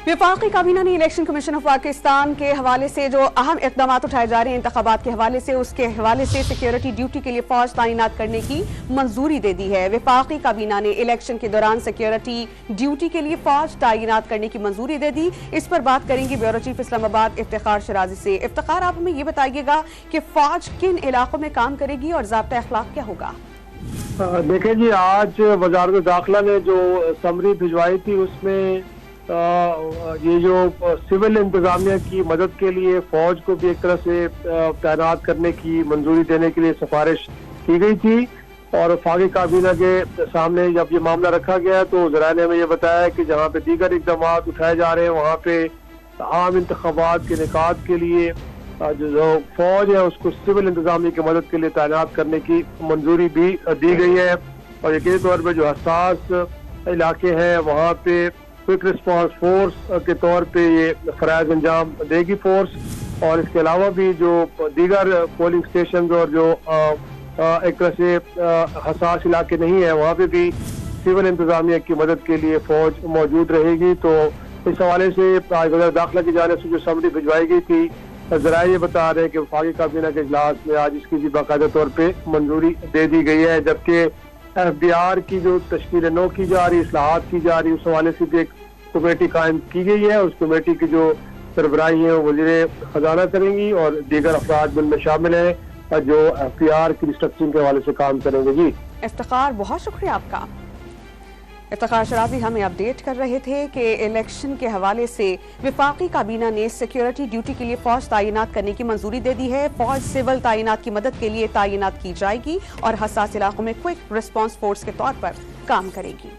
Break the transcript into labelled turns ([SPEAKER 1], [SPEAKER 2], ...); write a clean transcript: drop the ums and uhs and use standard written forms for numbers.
[SPEAKER 1] वफाकी काबीना ने इलेक्शन कमीशन ऑफ पाकिस्तान के हवाले से जो अहम इकदाम उठाए जा रहे हैं इंतखाबात के हवाले से, उसके हवाले से सिक्योरिटी ड्यूटी के लिए फौज तैनात करने की मंजूरी दे दी है। वफाकी काबीना ने इलेक्शन के दौरान सिक्योरिटी ड्यूटी के लिए फौज तैनात करने की मंजूरी दे दी। इस पर बात करेंगे ब्यूरो चीफ इस्लामाबाद इफ्तिखार शराजी से। इफ्तिखार, आप हमें ये बताइएगा कि फौज किन इलाकों में काम करेगी और ज़ाब्ता अखलाक क्या होगा?
[SPEAKER 2] देखें जी, आज वजारत दाखिला ने जो समरी भिजवाई थी उसमें ये जो सिविल इंतजामिया की मदद के लिए फौज को भी एक तरह से तैनात करने की मंजूरी देने के लिए सिफारिश की गई थी। और वफाकी काबीना के सामने जब ये मामला रखा गया तो ज़राए ने हमें ये बताया कि जहाँ पे दीगर इकदाम उठाए जा रहे हैं वहाँ पे आम इंतखाबात के निकात के लिए जो फौज है उसको सिविल इंतजामिया की मदद के लिए तैनात करने की मंजूरी भी दी गई है। और यकीनी तौर पर जो हसास इलाके हैं वहाँ पे क्विक रिस्पांस फोर्स के तौर पे ये फराइज अंजाम देगी फोर्स। और इसके अलावा भी जो दीगर पोलिंग स्टेशन और जो एक तरह से हसास इलाके नहीं है वहाँ पे भी सिविल इंतजामिया की मदद के लिए फौज मौजूद रहेगी। तो इस हवाले से वज़ारत दाखिला की जानिब से जो समरी भिजवाई गई थी, ज़राए ये बता रहे हैं कि वफाकी काबीना के इजलास में आज इसकी भी बाकायदा तौर पे मंजूरी दे दी गई है। जबकि FBR की जो तश्कील नौ की जा रही, इस्लाहात की जा रही, उस हवाले से भी एक कमेटी कायम की गई है। उस कमेटी की जो सरबराही है वो वज़ीर खजाना करेंगी और दीगर अफराद उनमें शामिल हैं जो FBR की रिस्ट्रक्चरिंग के हवाले से काम करेंगे। जी
[SPEAKER 1] इफ्तिखार, बहुत शुक्रिया आपका। इफ्तिखार शराजी हमें अपडेट कर रहे थे कि इलेक्शन के हवाले से वफाकी काबीना ने सिक्योरिटी ड्यूटी के लिए फौज तैनात करने की मंजूरी दे दी है। फौज सिविल तैनात की मदद के लिए तैनात की जाएगी और हसास इलाकों में क्विक रिस्पांस फोर्स के तौर पर काम करेगी।